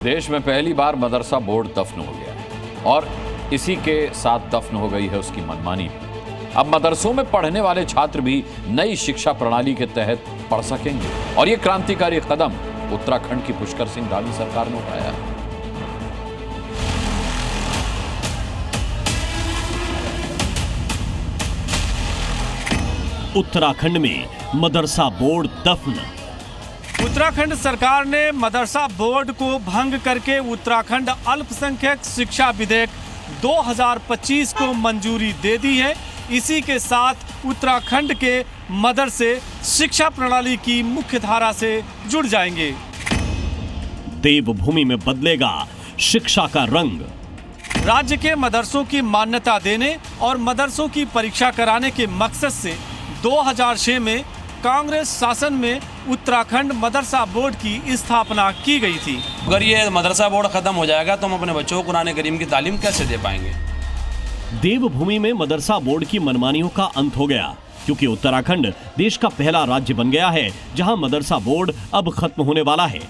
देश में पहली बार मदरसा बोर्ड दफन हो गया है और इसी के साथ दफन हो गई है उसकी मनमानी भी। अब मदरसों में पढ़ने वाले छात्र भी नई शिक्षा प्रणाली के तहत पढ़ सकेंगे और ये क्रांतिकारी कदम उत्तराखंड की पुष्कर सिंह धामी सरकार ने उठाया है। उत्तराखंड में मदरसा बोर्ड दफन। उत्तराखंड सरकार ने मदरसा बोर्ड को भंग करके उत्तराखंड अल्पसंख्यक शिक्षा विधेयक 2025 को मंजूरी दे दी है। इसी के साथ उत्तराखंड के मदरसे शिक्षा प्रणाली की मुख्य धारा से जुड़ जाएंगे। देवभूमि में बदलेगा शिक्षा का रंग। राज्य के मदरसों की मान्यता देने और मदरसों की परीक्षा कराने के मकसद से 2006 में कांग्रेस शासन में उत्तराखंड मदरसा बोर्ड की स्थापना की गई थी। अगर ये मदरसा बोर्ड खत्म हो जाएगा तो हम अपने बच्चों को कुरान करीम की तालीम कैसे दे पाएंगे। देवभूमि में मदरसा बोर्ड की मनमानियों का अंत हो गया, क्योंकि उत्तराखंड देश का पहला राज्य बन गया है जहां मदरसा बोर्ड अब खत्म होने वाला है।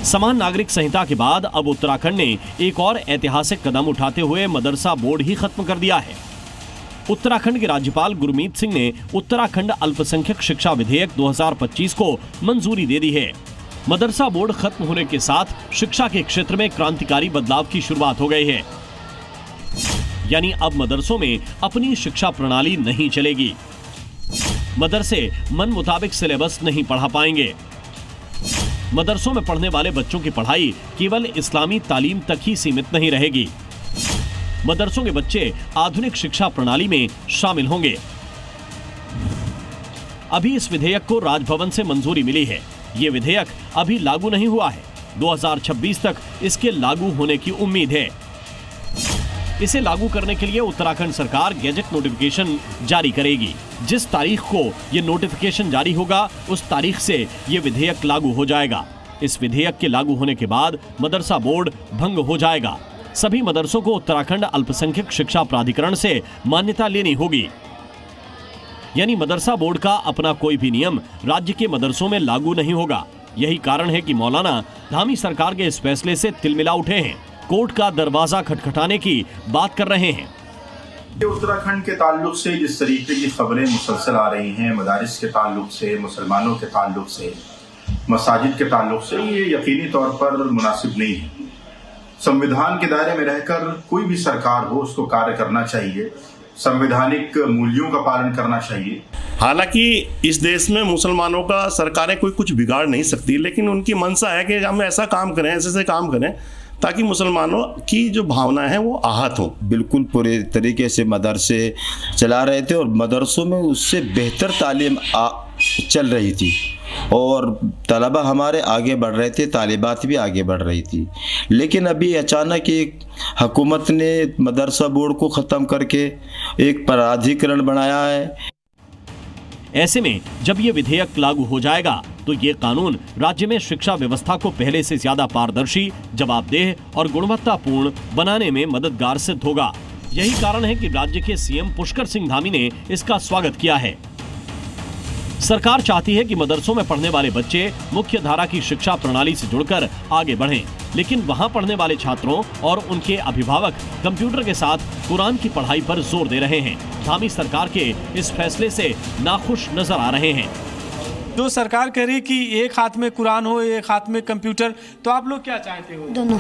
समान नागरिक संहिता के बाद अब उत्तराखंड ने एक और ऐतिहासिक कदम उठाते हुए मदरसा बोर्ड ही खत्म कर दिया है। उत्तराखंड के राज्यपाल गुरमीत सिंह ने उत्तराखंड अल्पसंख्यक शिक्षा विधेयक 2025 को मंजूरी दे दी है। मदरसा बोर्ड खत्म होने के साथ शिक्षा के क्षेत्र में क्रांतिकारी बदलाव की शुरुआत हो गई है। यानी अब मदरसों में अपनी शिक्षा प्रणाली नहीं चलेगी। मदरसे मन मुताबिक सिलेबस नहीं पढ़ा पाएंगे। मदरसों में पढ़ने वाले बच्चों की पढ़ाई केवल इस्लामी तालीम तक ही सीमित नहीं रहेगी। मदरसों के बच्चे आधुनिक शिक्षा प्रणाली में शामिल होंगे। अभी इस विधेयक को राजभवन से मंजूरी मिली है। ये विधेयक अभी लागू नहीं हुआ है। 2026 तक इसके लागू होने की उम्मीद है। इसे लागू करने के लिए उत्तराखंड सरकार गैजेट नोटिफिकेशन जारी करेगी। जिस तारीख को ये नोटिफिकेशन जारी होगा उस तारीख से ये विधेयक लागू हो जाएगा। इस विधेयक के लागू होने के बाद मदरसा बोर्ड भंग हो जाएगा। सभी मदरसों को उत्तराखंड अल्पसंख्यक शिक्षा प्राधिकरण से मान्यता लेनी होगी। यानी मदरसा बोर्ड का अपना कोई भी नियम राज्य के मदरसों में लागू नहीं होगा। यही कारण है कि मौलाना धामी सरकार के इस फैसले से तिलमिला उठे हैं। कोर्ट का दरवाजा खटखटाने की बात कर रहे हैं। उत्तराखंड के ताल्लुक से जिस तरीके की खबरें मुसलसल आ रही हैं, मदारिस के ताल्लुक से, मुसलमानों के ताल्लुक से, मसाजिद के ताल्लुक से, ये यकीनी तौर पर मुनासिब नहीं है। संविधान के दायरे में रहकर कोई भी सरकार हो उसको कार्य करना चाहिए, संवैधानिक मूल्यों का पालन करना चाहिए। हालांकि इस देश में मुसलमानों का सरकारें कोई कुछ बिगाड़ नहीं सकती, लेकिन उनकी मंशा है कि हम ऐसा काम करें, ऐसे काम करें ताकि मुसलमानों की जो भावना है वो आहत हो। बिल्कुल पूरे तरीके से मदरसे चला रहे थे और मदरसों में उससे बेहतर तालीम चल रही थी और तलबा हमारे आगे बढ़ रहे थे, तालिबात भी आगे बढ़ रही थी। लेकिन अभी अचानक एक हुकूमत ने मदरसा बोर्ड को ख़त्म करके एक प्राधिकरण बनाया है। ऐसे में जब ये विधेयक लागू हो जाएगा तो ये कानून राज्य में शिक्षा व्यवस्था को पहले से ज्यादा पारदर्शी, जवाबदेह और गुणवत्तापूर्ण बनाने में मददगार सिद्ध होगा। यही कारण है कि राज्य के सीएम पुष्कर सिंह धामी ने इसका स्वागत किया है। सरकार चाहती है कि मदरसों में पढ़ने वाले बच्चे मुख्य धारा की शिक्षा प्रणाली से जुड़कर आगे बढ़ें, लेकिन वहां पढ़ने वाले छात्रों और उनके अभिभावक कंप्यूटर के साथ कुरान की पढ़ाई पर जोर दे रहे हैं। धामी सरकार के इस फैसले से नाखुश नजर आ रहे हैं। जो सरकार कह रही कि एक हाथ में कुरान हो, एक हाथ में कंप्यूटर, तो आप लोग क्या चाहते हो? दोनों।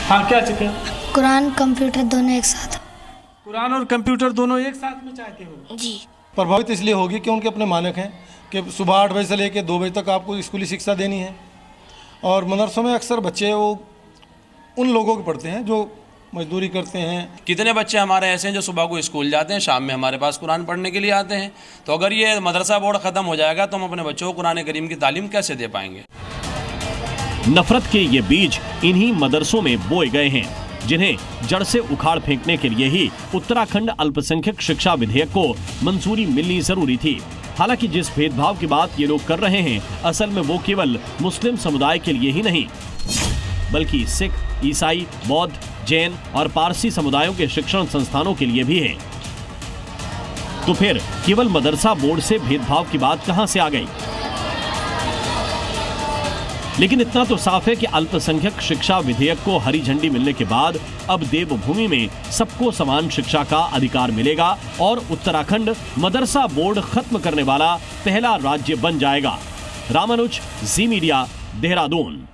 हाँ, क्या चाहिए? कुरान कंप्यूटर दोनों एक साथ। कुरान और कंप्यूटर दोनों एक साथ में चाहते हो? जी। प्रभावित इसलिए होगी कि उनके अपने मानक हैं कि सुबह 8 बजे से लेकर 2 बजे तक आपको स्कूली शिक्षा देनी है और मदरसों में अक्सर बच्चे वो उन लोगों के पढ़ते हैं जो मजदूरी करते हैं। कितने बच्चे हमारे ऐसे हैं जो सुबह को स्कूल जाते हैं, शाम में हमारे पास कुरान पढ़ने के लिए आते हैं। तो अगर ये मदरसा बोर्ड ख़त्म हो जाएगा तो हम अपने बच्चों को कुरान करीम की तालीम कैसे दे पाएंगे। नफरत के ये बीज इन्हीं मदरसों में बोए गए हैं, जिन्हें जड़ से उखाड़ फेंकने के लिए ही उत्तराखंड अल्पसंख्यक शिक्षा विधेयक को मंजूरी मिलनी जरूरी थी। हालांकि जिस भेदभाव की बात ये लोग कर रहे हैं, असल में वो केवल मुस्लिम समुदाय के लिए ही नहीं, बल्कि सिख, ईसाई, बौद्ध, जैन और पारसी समुदायों के शिक्षण संस्थानों के लिए भी है। तो फिर केवल मदरसा बोर्ड से भेदभाव की बात कहां से आ गई? लेकिन इतना तो साफ है कि अल्पसंख्यक शिक्षा विधेयक को हरी झंडी मिलने के बाद अब देवभूमि में सबको समान शिक्षा का अधिकार मिलेगा और उत्तराखंड मदरसा बोर्ड खत्म करने वाला पहला राज्य बन जाएगा। रामानुज, जी मीडिया, देहरादून।